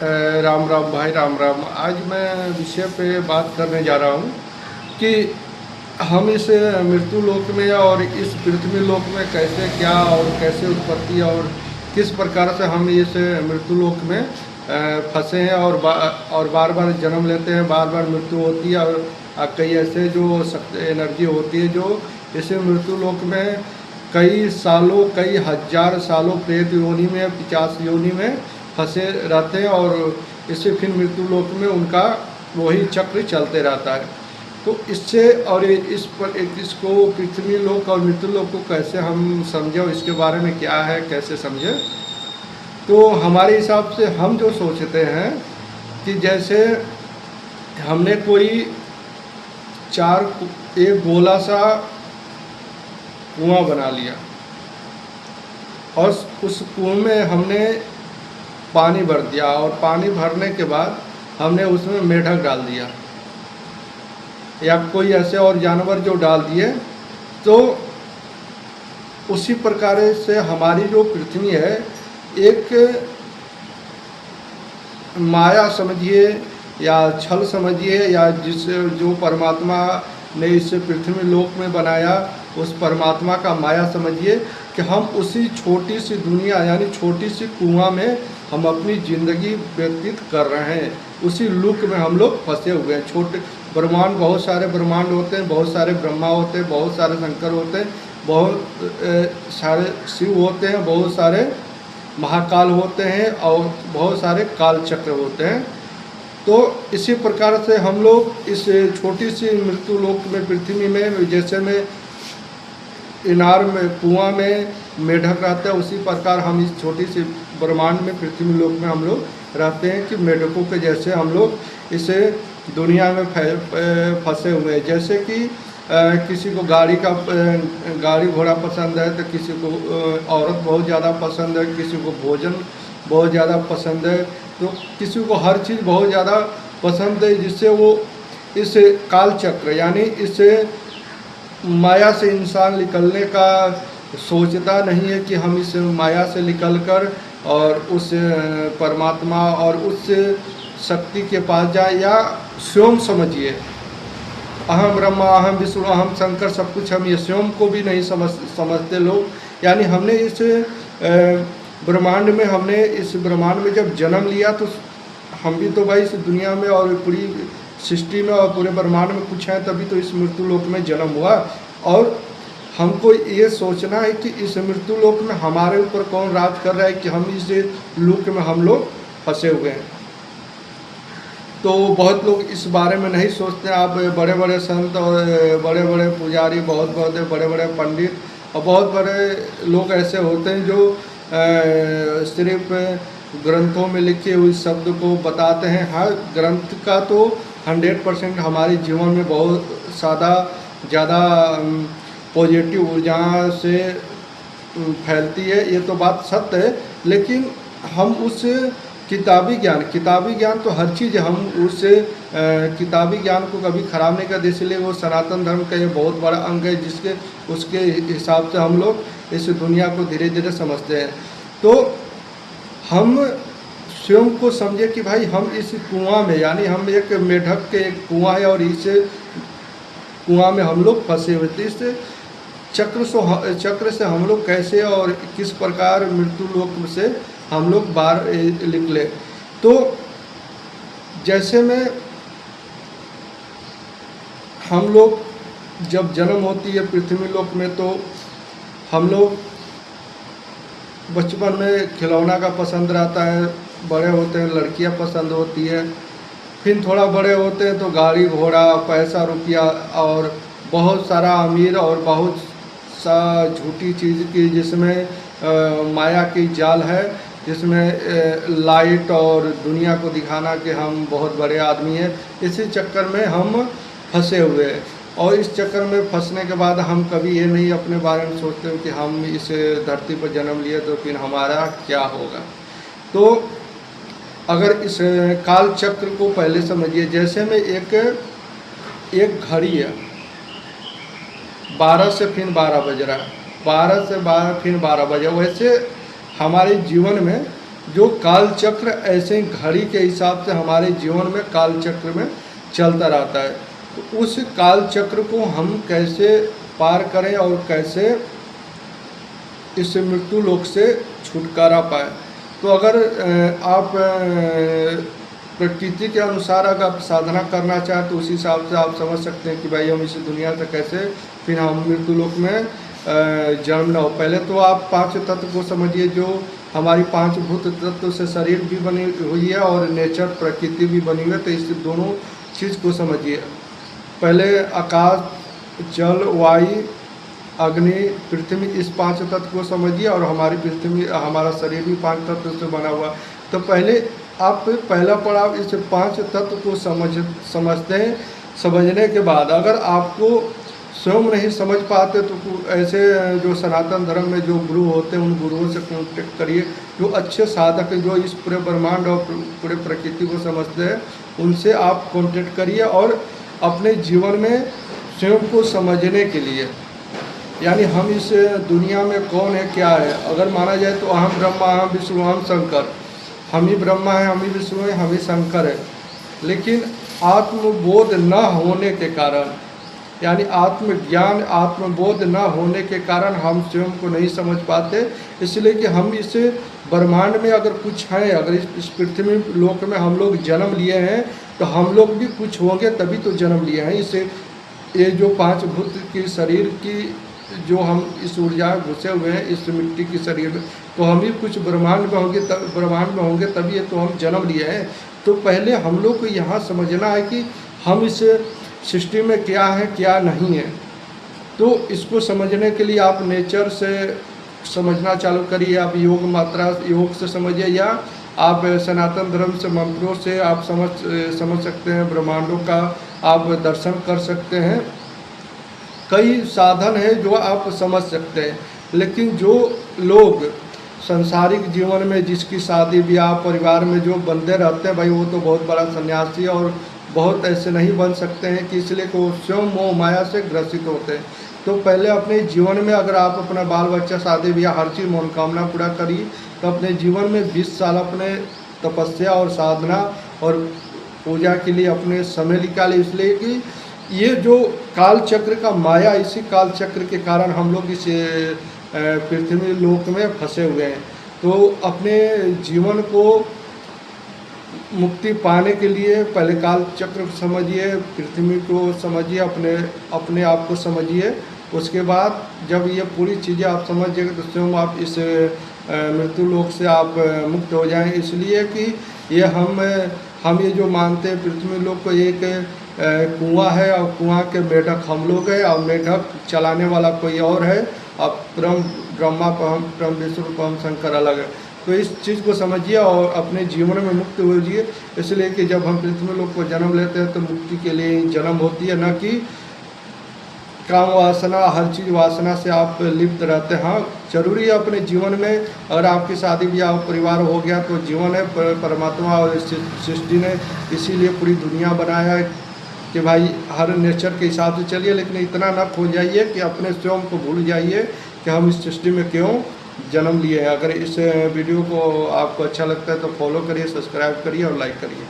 राम राम भाई, राम राम। आज मैं विषय पे बात करने जा रहा हूँ कि हम इस मृत्यु लोक में और इस पृथ्वी लोक में कैसे, क्या और कैसे उत्पत्ति और किस प्रकार से हम इस मृत्यु लोक में फंसे हैं और बार बार जन्म लेते हैं, बार बार मृत्यु होती है। और कई ऐसे जो एनर्जी होती है जो इस मृत्यु लोक में कई सालों, कई हजार सालों प्रेत योनि में, पिशाच योनि में फंसे रहते हैं और इससे फिर मृत्यु लोक में उनका वही चक्र चलते रहता है। तो इससे और इसको पृथ्वी लोक और मृत्यु लोक को कैसे हम समझें और इसके बारे में क्या है, कैसे समझें। तो हमारे हिसाब से हम जो सोचते हैं कि जैसे हमने कोई एक गोला सा कुआं बना लिया और उस कुएं में हमने पानी भर दिया और पानी भरने के बाद हमने उसमें मेढक डाल दिया या कोई ऐसे और जानवर जो डाल दिए। तो उसी प्रकार से हमारी जो पृथ्वी है एक माया समझिए या छल समझिए, या जो परमात्मा ने इस पृथ्वी लोक में बनाया उस परमात्मा का माया समझिए कि हम उसी छोटी सी दुनिया यानी छोटी सी कुआं में हम अपनी ज़िंदगी व्यतीत कर रहे हैं। उसी लूक में हम लोग फंसे हुए हैं। छोटे ब्रह्मांड, बहुत सारे ब्रह्मांड होते हैं, बहुत सारे ब्रह्मा होते हैं, बहुत सारे शंकर होते हैं, बहुत सारे शिव होते हैं, बहुत सारे महाकाल होते हैं और बहुत सारे काल चक्र होते हैं। तो इसी प्रकार से हम लोग इस छोटी सी मृत्यु लोक में, पृथ्वी में, जैसे में इनार में, कुआं में मेढक रहता है, उसी प्रकार हम इस छोटी सी ब्रह्मांड में, पृथ्वी लोक में हम लोग रहते हैं कि मेढकों के जैसे हम लोग इस दुनिया में फंसे हुए हैं। जैसे कि किसी को गाड़ी घोड़ा पसंद है, तो किसी को औरत बहुत ज़्यादा पसंद है, किसी को भोजन बहुत ज़्यादा पसंद है, तो किसी को हर चीज़ बहुत ज़्यादा पसंद है, जिससे वो इस काल चक्र यानी इस माया से इंसान निकलने का सोचता नहीं है कि हम इस माया से निकलकर और उस परमात्मा और उस शक्ति के पास जाए, या स्वयं समझिए अहम ब्रह्मा, अहम विष्णु, अहम शंकर, सब कुछ हम ये स्वयं को भी नहीं समझते लोग। यानी हमने इस ब्रह्मांड में, हमने इस ब्रह्मांड में जब जन्म लिया तो हम भी तो भाई इस दुनिया में और पूरी सृष्टि में और पूरे ब्रह्मांड में कुछ है, तभी तो इस मृत्यु लोक में जन्म हुआ। और हमको ये सोचना है कि इस मृत्यु लोक में हमारे ऊपर कौन राज कर रहा है कि हम इस लोक में हम लोग फंसे हुए हैं। तो बहुत लोग इस बारे में नहीं सोचते। आप बड़े बड़े संत और बड़े बड़े पुजारी, बहुत बड़े बड़े पंडित और बहुत बड़े लोग ऐसे होते हैं जो सिर्फ ग्रंथों में लिखे हुए शब्द को बताते हैं। हर ग्रंथ का तो 100% हमारे जीवन में बहुत ज़्यादा पॉजिटिव ऊर्जा से फैलती है, ये तो बात सत्य है। लेकिन हम उस किताबी ज्ञान तो हर चीज़, हम उस किताबी ज्ञान को कभी ख़राब नहीं करते, इसलिए वो सनातन धर्म का ये बहुत बड़ा अंग है, उसके हिसाब से हम लोग इस दुनिया को धीरे धीरे समझते हैं। तो हम स्वयं को समझे कि भाई हम इस कुआं में, यानी हम एक मेढक के एक कुआं है और इस कुआं में हम लोग फंसे हुए थे। इस चक्र से हम लोग कैसे और किस प्रकार मृत्यु लोक से हम लोग बाहर निकले। तो जैसे में हम लोग जब जन्म होती है पृथ्वी लोक में, तो हम लोग बचपन में खिलौना का पसंद रहता है, बड़े होते हैं लड़कियां पसंद होती है, फिर थोड़ा बड़े होते हैं तो गाड़ी घोड़ा, पैसा रुपया और बहुत सारा अमीर और बहुत सा झूठी चीज़ की, जिसमें माया की जाल है, जिसमें लाइट और दुनिया को दिखाना कि हम बहुत बड़े आदमी हैं। इसी चक्कर में हम फंसे हुए हैं। और इस चक्कर में फंसने के बाद हम कभी ये नहीं अपने बारे में सोचते कि हम इस धरती पर जन्म लिए तो फिर हमारा क्या होगा। तो अगर इस काल चक्र को पहले समझिए। जैसे में एक घड़ी है, 12 से फिर 12 बज रहा है, 12 से 12 फिर 12 बजे। वैसे हमारे जीवन में जो काल चक्र ऐसे ही घड़ी के हिसाब से हमारे जीवन में काल चक्र में चलता रहता है। तो उस काल चक्र को हम कैसे पार करें और कैसे इस मृत्यु लोक से छुटकारा पाए। तो अगर आप प्रकृति के अनुसार अगर आप साधना करना चाहें तो उसी हिसाब से आप समझ सकते हैं कि भाई हम इस दुनिया से कैसे फिर हम मृत्यु लोक में जन्म न हो। पहले तो आप पांच तत्व को समझिए, जो हमारी पांच भूत तत्व से शरीर भी बनी हुई है और नेचर प्रकृति भी बनी हुई है। तो इस दोनों चीज़ को समझिए। पहले आकाश, जल, वायु, अग्नि, पृथ्वी, इस पांच तत्व को समझिए और हमारी पृथ्वी, हमारा शरीर भी पांच तत्व से बना हुआ। तो पहले आप पहला पड़ाव इस पांच तत्व को समझते हैं। समझने के बाद अगर आपको स्वयं नहीं समझ पाते तो ऐसे जो सनातन धर्म में जो गुरु होते हैं उन गुरुओं से कॉन्टेक्ट करिए, जो अच्छे साधक हैं, जो इस पूरे ब्रह्मांड और पूरे प्रकृति को समझते हैं, उनसे आप कॉन्टेक्ट करिए और अपने जीवन में स्वयं को समझने के लिए, यानी हम इस दुनिया में कौन है क्या है। अगर माना जाए तो अहम ब्रह्मा अहम विष्णु अहम शंकर, हम ही ब्रह्मा है, हम ही विष्णु है, हम ही शंकर है। लेकिन आत्मबोध न होने के कारण, यानी आत्मज्ञान आत्मबोध न होने के कारण हम स्वयं को नहीं समझ पाते। इसलिए कि हम इस ब्रह्मांड में अगर कुछ हैं, अगर इस पृथ्वी लोक में हम लोग जन्म लिए हैं तो हम लोग भी कुछ होंगे, तभी तो जन्म लिए हैं। इसे ये जो पांच भूत की शरीर की जो हम इस ऊर्जा घुसे हुए हैं इस मिट्टी की शरीर में, तो हम भी कुछ ब्रह्मांड में होंगे, तब ब्रह्मांड में होंगे तभी तो हम जन्म लिए हैं। तो पहले हम लोग को यहाँ समझना है कि हम इस सृष्टि में क्या है क्या नहीं है। तो इसको समझने के लिए आप नेचर से समझना चालू करिए, आप योग मात्रा योग से समझिए, या आप सनातन धर्म से मंत्रों से आप समझ सकते हैं, ब्रह्मांडों का आप दर्शन कर सकते हैं। कई साधन है जो आप समझ सकते हैं। लेकिन जो लोग संसारिक जीवन में जिसकी शादी ब्याह परिवार में जो बंधे रहते हैं, भाई वो तो बहुत बड़ा सन्यासी और बहुत ऐसे नहीं बन सकते हैं कि इसलिए को स्वयं मोह माया से ग्रसित होते हैं। तो पहले अपने जीवन में अगर आप अपना बाल बच्चा शादी ब्याह हर चीज़ मनोकामना पूरा करिए, तो अपने जीवन में 20 साल अपने तपस्या और साधना और पूजा के लिए अपने समय निकाले। इसलिए कि ये जो काल चक्र का माया, इसी काल चक्र के कारण हम लोग इस पृथ्वी लोक में फंसे हुए हैं। तो अपने जीवन को मुक्ति पाने के लिए पहले काल चक्र समझिए, पृथ्वी को समझिए, अपने आप को समझिए। उसके बाद जब ये पूरी चीज़ें आप समझ जाएंगे तो स्वयं आप इस मृत्यु लोक से आप मुक्त हो जाएं। इसलिए कि ये हम ये जो मानते हैं पृथ्वी लोक को एक कुआं है और कुआं के मेढक हम लोग हैं और मेढक चलाने वाला कोई और है। अब ब्रह्मा परम विष्णु परम शंकर अलग है। तो इस चीज़ को समझिए और अपने जीवन में मुक्त होइए। इसलिए कि जब हम पृथ्वी लोक को जन्म लेते हैं तो मुक्ति के लिए जन्म होती है, न कि काम वासना, हर चीज़ वासना से आप लिप्त रहते हैं। हाँ, जरूरी है अपने जीवन में अगर आपकी शादी ब्याह परिवार हो गया तो जीवन है, परमात्मा और इस सृष्टि ने इसीलिए पूरी दुनिया बनाया है कि भाई हर नेचर के हिसाब से चलिए। लेकिन इतना न खो जाइए कि अपने स्वयं को भूल जाइए कि हम इस सृष्टि में क्यों जन्म लिए हैं। अगर इस वीडियो को आपको अच्छा लगता है तो फॉलो करिए, सब्सक्राइब करिए और लाइक करिए।